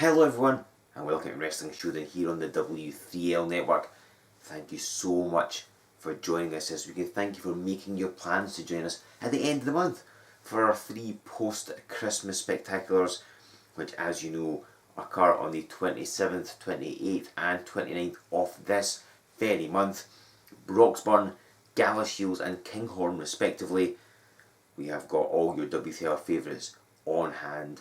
Hello everyone, and welcome to Wrestling Showdown here on the W3L network. Thank you so much for joining us this week, and thank you for making your plans to join us at the end of the month for our 3 post-Christmas spectaculars, which, as you know, occur on the 27th, 28th and 29th of this very month. Broxburn, Gala Shields and Kinghorn respectively. We have got all your W3L favourites on hand.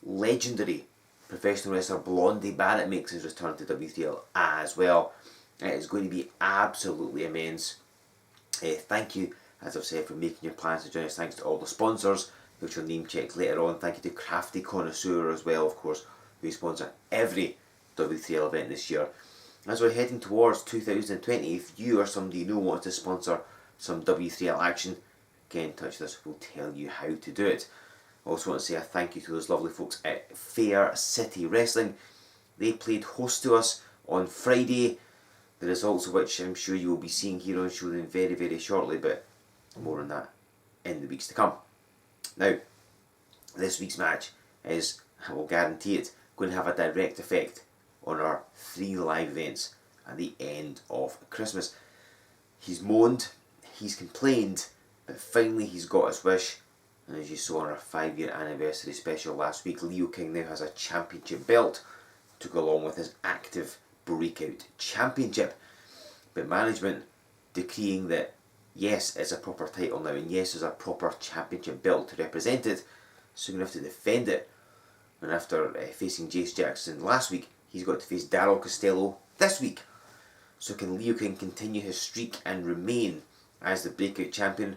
Legendary professional wrestler Blondie Barrett makes his return to W3L as well. It is going to be absolutely immense. Thank you, as I've said, for making your plans to join us. Thanks to all the sponsors, which will name check later on. Thank you to Crafty Connoisseur as well, of course, who sponsor every W3L event this year. As we're heading towards 2020, if you or somebody you know wants to sponsor some W3L action, get in touch with us. We'll tell you how to do it. I also want to say a thank you to those lovely folks at Fair City Wrestling. They played host to us on Friday, the results of which I'm sure you will be seeing here on Showdown very, very shortly, but more on that in the weeks to come. Now, this week's match is, I will guarantee it, going to have a direct effect on our 3 live events at the end of Christmas. He's moaned, he's complained, but finally he's got his wish. And as you saw on our 5-year anniversary special last week, Leo King now has a championship belt to go along with his active Breakout Championship. But management decreeing that yes, it's a proper title now, and yes, there's a proper championship belt to represent it, so you're going to have to defend it. And after facing Jace Jackson last week, he's got to face Darrell Costello this week. So can Leo King continue his streak and remain as the Breakout Champion?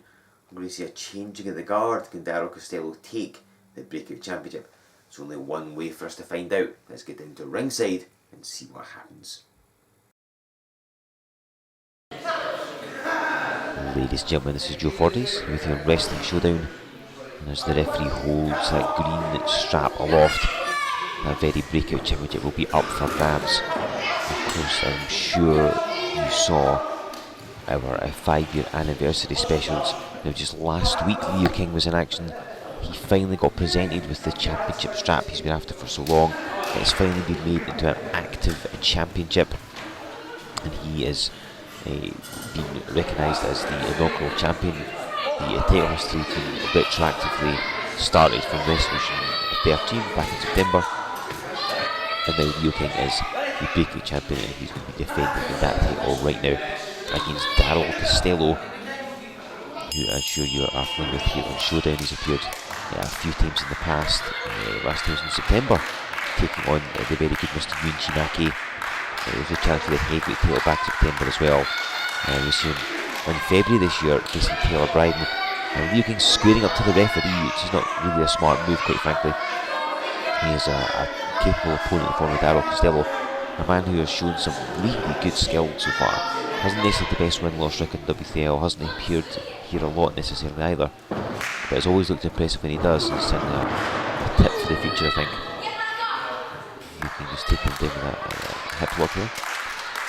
I'm going to see a changing of the guard. Can Darrell Costello take the Breakout Championship? There's only one way for us to find out. Let's get down to ringside and see what happens. Ladies and gentlemen, this is Joe Fordyce with your Wrestling Showdown. And as the referee holds that green strap aloft, that very Breakout Championship will be up for grabs. Of course, I'm sure you saw our 5-year anniversary specials. Now, just last week Leo King was in action. He finally got presented with the championship strap he's been after for so long. It's finally been made into an active championship, and he is being recognised as the inaugural champion. The title history being retroactively started from Resolution 13 back in September, and now Leo King is the Breakout Champion, and he's going to be defending that title right now against Darrell Costello, who I'm sure you are familiar with here on Showdown. He's appeared a few times in the past. Last time was in September, taking on the very good Mr. Yun Shinaki. There was a chance for the heavyweight title back in September as well. We see him in February this year facing Taylor Bryden. And Leo King squaring up to the referee, which is not really a smart move, quite frankly. He is a capable opponent in the form of Darrell Costello, a man who has shown some really good skill so far. Hasn't necessarily the best win-loss record in W3L, hasn't appeared here a lot necessarily either, but has always looked impressive when he does, and certainly a tip for the future, I think. You can just take him down with that hip lock here,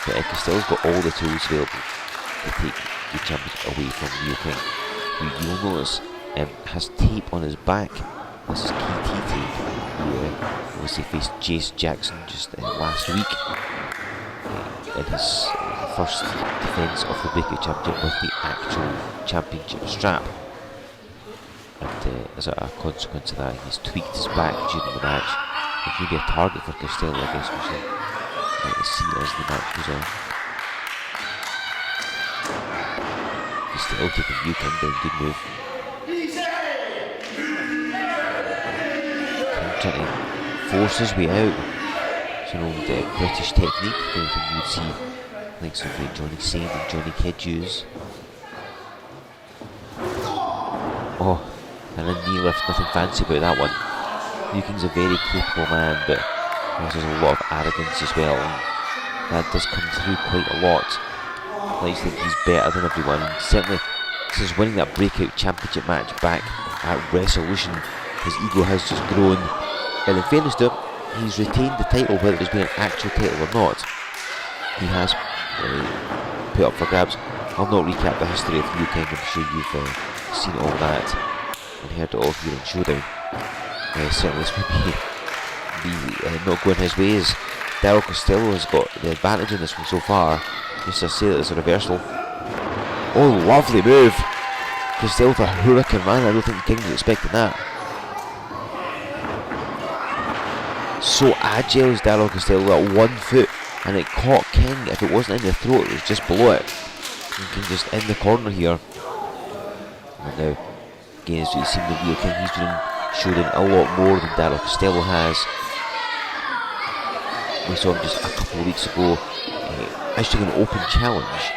but Costello's got all the tools available to take the championship away from Leo King, who you will notice has tape on his back. This is KT tape. He obviously faced Jace Jackson just last week in his first defence of the Breakout Championship with the actual championship strap, and as a consequence of that, he's tweaked his back during the match. It may be a target for Costello, I guess we shall see as the match goes on. He's still taking Leo King down, good move. King trying to force his way out. It's an old British technique, kind of thing you would see likes of Johnny Saint and Johnny Kidd use. Oh, and a knee lift, nothing fancy about that one. Leo King's a very capable man, but there's a lot of arrogance as well, and that does come through quite a lot. He likes to think he's better than everyone, and certainly since winning that Breakout Championship match back at Resolution, his ego has just grown. And in fairness to him, he's retained the title whether it's been an actual title or not. He has put up for grabs. I'll not recap the history of Leo King, I'm sure you've seen all that and heard it all here on Showdown. Certainly this may be be not going his ways. Darrell Costello has got the advantage in this one so far. Just to say that there's a reversal. Oh, lovely move! Costello with a hurricane run. I don't think King was expecting that. So agile is Darrell Costello at 1 foot, and it caught King. If it wasn't in the throat, it was just below it. And King just in the corner here. And now, again, as we've seen the Leo King, he's doing Showdown a lot more than Darrell Costello has. We saw him just a couple of weeks ago issuing an open challenge,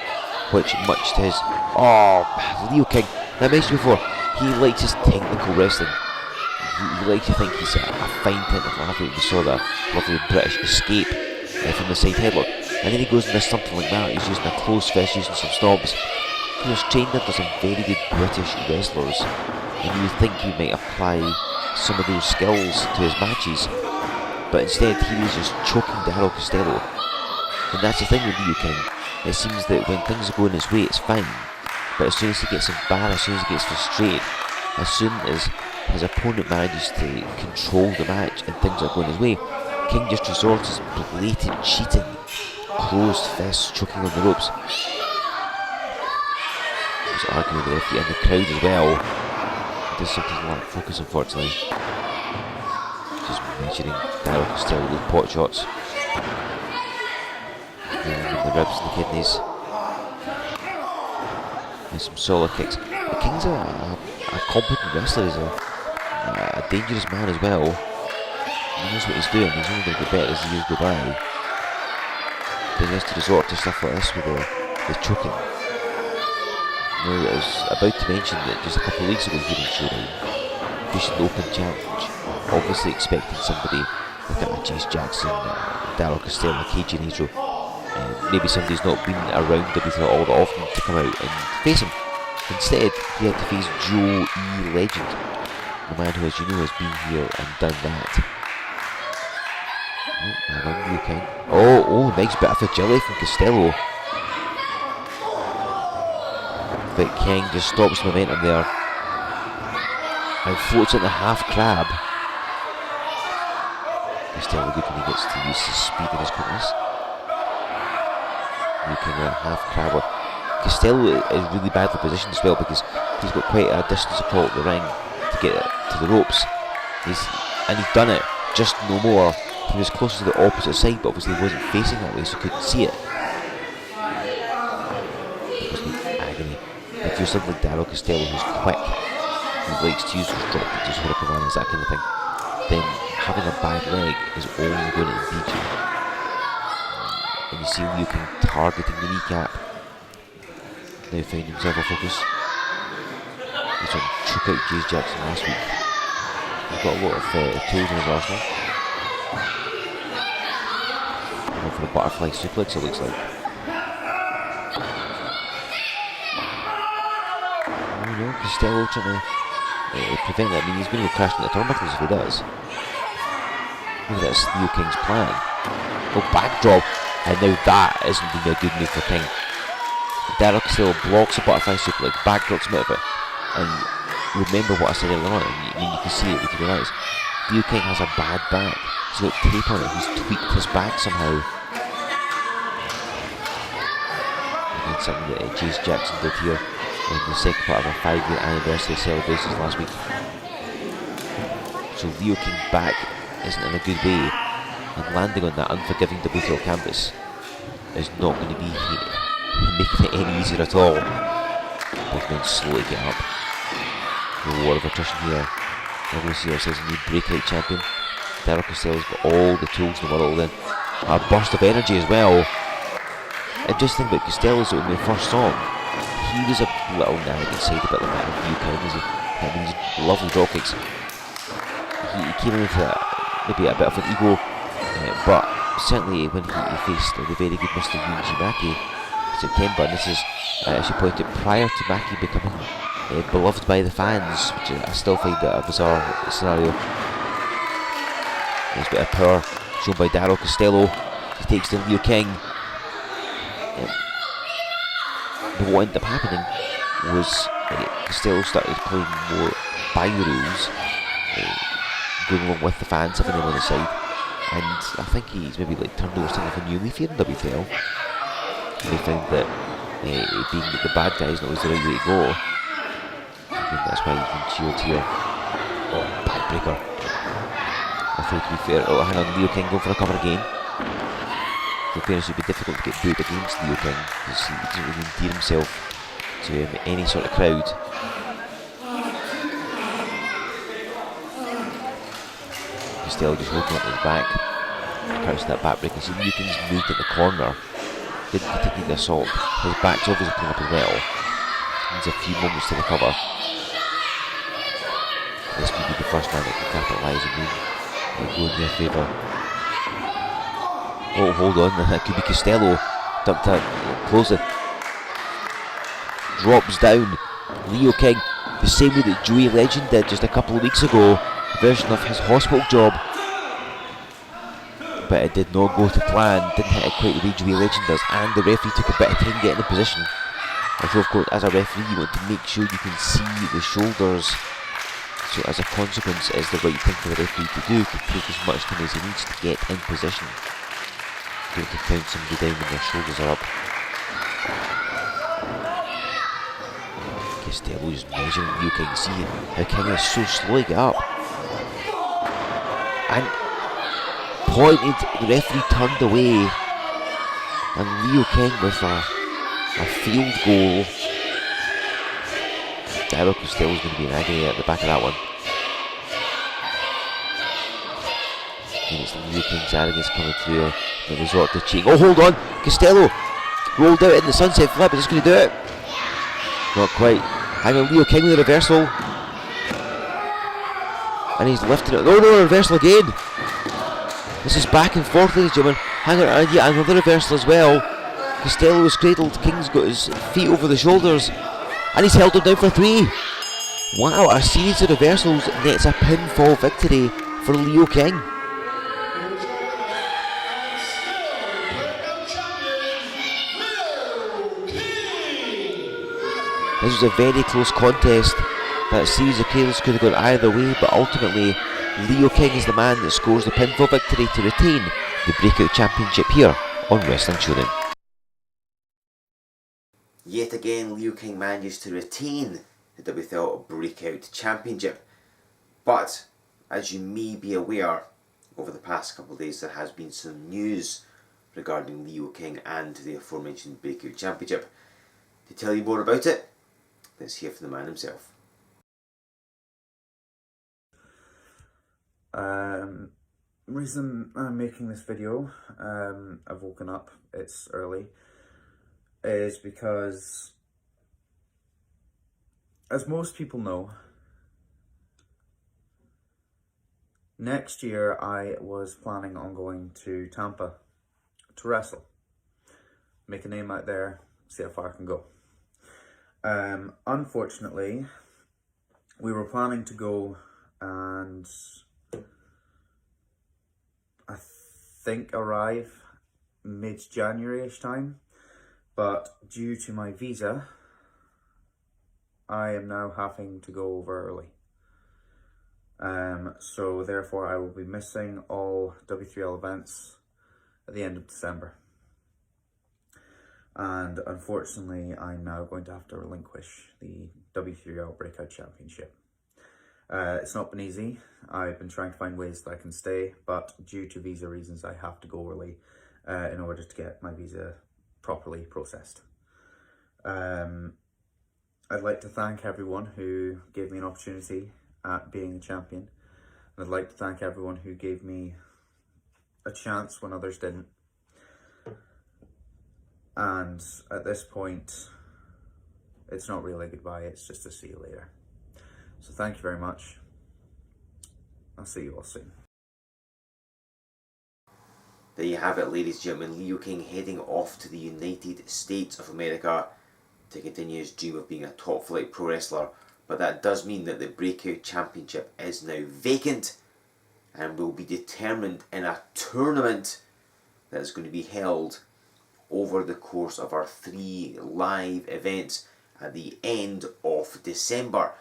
which much to his... Oh, Leo King. Now I mentioned before, he likes his technical wrestling. He likes to think he's a fine technical athlete. We saw that lovely British escape from the side headlock. And then he goes and does something like that. He's using a closed fist, using some snobs. He was trained under some very good British wrestlers. And you would think he might apply some of those skills to his matches. But instead, he was just choking Darrell Costello. And that's the thing with Leo King. It seems that when things are going his way, it's fine. But as soon as he gets embarrassed, as soon as he gets frustrated, as soon as his opponent manages to control the match and things are going his way, King just resorts to blatant cheating, closed fists, choking on the ropes. He's arguing with the referee and the crowd as well. Does something lack focus, unfortunately. Just measuring Darrell Costello with pot shots. The ribs and the kidneys. And some solo kicks. The King's a competent wrestler. He's a dangerous man as well. He knows what he's doing. He's only going to get better as the years go by. But he has to resort to stuff like this with the choking. Now, I was about to mention that just a couple of weeks ago here in Showdown, facing the open challenge, obviously expecting somebody like a Chase Jackson, Darrell Costello, KJ Nitro, maybe somebody who's not been around W3L all that often to come out and face him. Instead, he had to face Joe E. Legend, the man who, as you know, has been here and done that. Oh, nice bit of agility from Costello. But King just stops momentum there and floats in the half crab. Costello good when he gets to use his speed and his quickness. You can half crab. Costello is really badly positioned as well because he's got quite a distance across the ring to get to the ropes. He's done it, just no more. He was closer to the opposite side, but obviously he wasn't facing that way, so couldn't see it. It was like agony. If you're something like Darrell Costello who's quick, who likes to use those drop kicks, hurricane runners, that kind of thing, then having a bad leg is only going to impede you. And you see Leo King targeting the kneecap. Now finding himself a focus. He's trying to choke out Chase Jackson last week. He's got a lot of tools in his arsenal. Going for a butterfly suplex, it looks like. Oh no, Costello trying to prevent that. I mean, he's going to be crashing the turnbuckles if he does. Maybe that's Leo King's plan. Oh, backdrop. And now that isn't being a good move for King. Darrell Costello blocks a butterfly suplex, backdrops him out of it. And remember what I said earlier on, you can see it with your eyes. Leo King has a bad back. He's got tape on it, he's tweaked his back somehow. Again, something that Chase Jackson did here in the second part of our 5-year anniversary celebrations last week. So Leo King back isn't in a good way, and landing on that unforgiving W3L canvas is not going to be making it any easier at all. Both men slowly get up. A lot of attrition here. We're going to see ourselves a new breakout champion. Darrell Costello's got all the tools in the world then. A burst of energy as well. And just think about Costello's when we first saw him. He was a little arrogant side, a bit like that Leo King. These lovely drop kicks. He came in with maybe a bit of an ego, but certainly when he faced the very good Mr. Yuji Maki in September, and this is, as you pointed, prior to Maki becoming beloved by the fans, which I still find a bizarre scenario. There's a bit of power shown by Darrell Costello. He takes down Leo King. But what ended up happening was Costello started playing more by the rules, going along with the fans, having them on the side. and I think he's maybe like turned over something like a new leaf here in W3L. They found that being the bad guy is not always the right way to go. And that's why he's been cheered here. Oh, backbreaker. I thought, to be fair, oh, hang on, Leo King going for a cover again. For fairness, it would be difficult to get booed against Leo King because he doesn't really endear himself to any sort of crowd. Costello just holding up his back. Crouch that backbreaker. See, Leo King's moved in the corner. Didn't continue the assault. His back's obviously playing up as well. Needs a few moments to recover. This will be the first man that can capitalise and go in their favour. Oh, hold on, that could be Costello. Dumped out, close it. Drops down. Leo King, the same way that Joey Legend did just a couple of weeks ago, a version of his hospital job. But it did not go to plan, didn't hit it quite the way Joey Legend does, and the referee took a bit of time getting in position. Although of course, as a referee, you want to make sure you can see the shoulders. So as a consequence, it is the right thing for the referee to do, to take as much time as he needs to get in position. Don't to count somebody down when their shoulders are up. Costello is measuring Leo King, see how King is so slow to get up. And pointed, the referee turned away, and Leo King with a field goal. Darrell Costello is going to be in agony at the back of that one. And it's Leo King's arrogance coming through, the resort to cheating. Oh, hold on! Costello rolled out in the sunset flip, is this going to do it? Not quite. Hang on, Leo King with the reversal. And he's lifting it. Oh no, reversal again! This is back and forth, ladies and gentlemen. Hang on, and yeah, another reversal as well. Costello is cradled, King's got his feet over the shoulders. And he's held him down for 3. Wow, a series of reversals nets a pinfall victory for Leo King. This was a very close contest. That series of cradles could have gone either way, but ultimately Leo King is the man that scores the pinfall victory to retain the Breakout Championship here on Wrestling Showdown. Yet again, Leo King manages to retain the W3L Breakout Championship. But, as you may be aware, over the past couple of days there has been some news regarding Leo King and the aforementioned Breakout Championship. To tell you more about it, let's hear from the man himself. Reason I'm making this video, I've woken up, it's early, is because, as most people know, next year I was planning on going to Tampa to wrestle. Make a name out there, see how far I can go. Unfortunately, we were planning to go, and I think arrive mid-January-ish time, but due to my visa, I am now having to go over early. So therefore I will be missing all W3L events at the end of December. And unfortunately, I'm now going to have to relinquish the W3L Breakout Championship. It's not been easy. I've been trying to find ways that I can stay, but due to visa reasons, I have to go early in order to get my visa properly processed. I'd like to thank everyone who gave me an opportunity at being a champion. And I'd like to thank everyone who gave me a chance when others didn't. And at this point, it's not really a goodbye, it's just a see you later. So thank you very much. I'll see you all soon. There you have it, ladies and gentlemen. Leo King heading off to the United States of America to continue his dream of being a top flight pro wrestler. But that does mean that the Breakout Championship is now vacant and will be determined in a tournament that is going to be held over the course of our 3 live events at the end of December.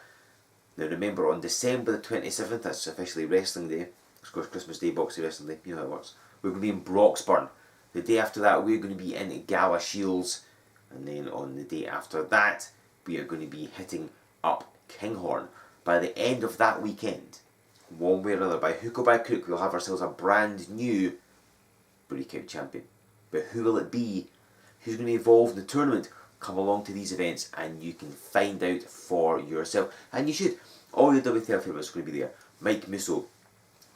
Now remember, on December the 27th, that's officially Wrestling Day, Of course, Christmas Day, Boxing Wrestling Day, you know how it works. We're going to be in Broxburn. The day after that, we're going to be in Gala Shields. And then on the day after that, we are going to be hitting up Kinghorn. By the end of that weekend, one way or another, by hook or by crook, we'll have ourselves a brand new Breakout Champion. But who will it be? Who's going to be involved in the tournament? Come along to these events and you can find out for yourself. And you should. All your W3L favourites are going to be there. Mike Musso,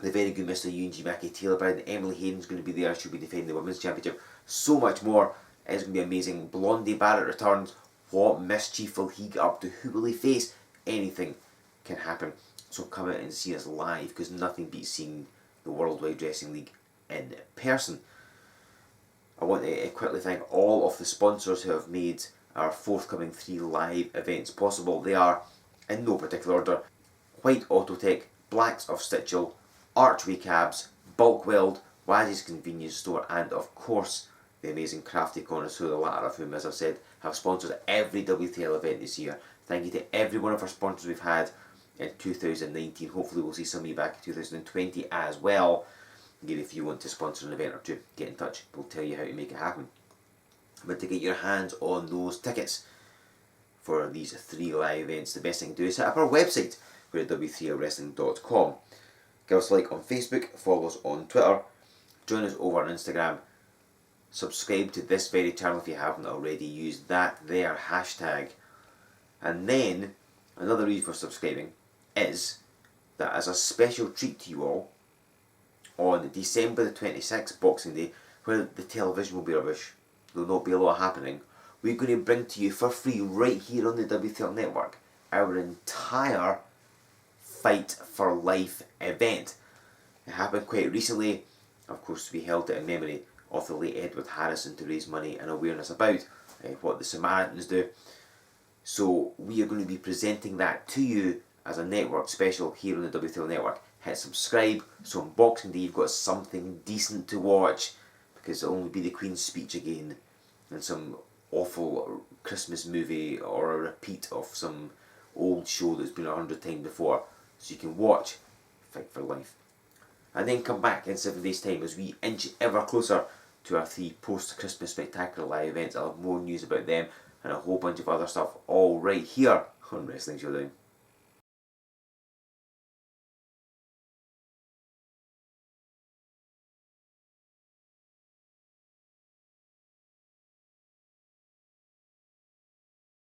the very good Mr. UNG Mackie, Taylor Brown, Emily Hayden's going to be there. She'll be defending the Women's Championship. So much more. It's going to be amazing. Blondie Barrett returns. What mischief will he get up to? Who will he face? Anything can happen. So come out and see us live, because nothing beats seeing the Worldwide Wrestling League in person. I want to quickly thank all of the sponsors who have made our forthcoming 3 live events possible. They are, in no particular order, White Autotech, Blacks of Stitchell, Archway Cabs, Bulk Weld, Wazzy's Convenience Store, and of course the amazing Crafty Connoisseur, the latter of whom, as I've said, have sponsored every W3L event this year. Thank you to every one of our sponsors we've had in 2019. Hopefully we'll see some of you back in 2020 as well. Again, if you want to sponsor an event or two, get in touch. We'll tell you how to make it happen. But to get your hands on those tickets for these 3 live events, the best thing to do is set up our website. We're at W3LWrestling.com. Give us a like on Facebook, follow us on Twitter, join us over on Instagram, subscribe to this very channel if you haven't already, use that there hashtag. And then, another reason for subscribing is that as a special treat to you all, on December the 26th, Boxing Day, where the television will be rubbish, there will not be a lot happening, we're going to bring to you for free right here on the W3L network our entire Fight for Life event. It happened quite recently. Of course, we held it in memory of the late Edward Harrison to raise money and awareness about what the Samaritans do. So we are going to be presenting that to you as a network special here on the W3L network. Hit subscribe, so on Boxing Day you've got something decent to watch, because it'll only be the Queen's speech again and some awful Christmas movie or a repeat of some old show that's been 100 times before, so you can watch Fight for Life. And then come back in 7 days' time as we inch ever closer to our 3 post-Christmas spectacular live events. I'll have more news about them and a whole bunch of other stuff all right here on Wrestling Showdown.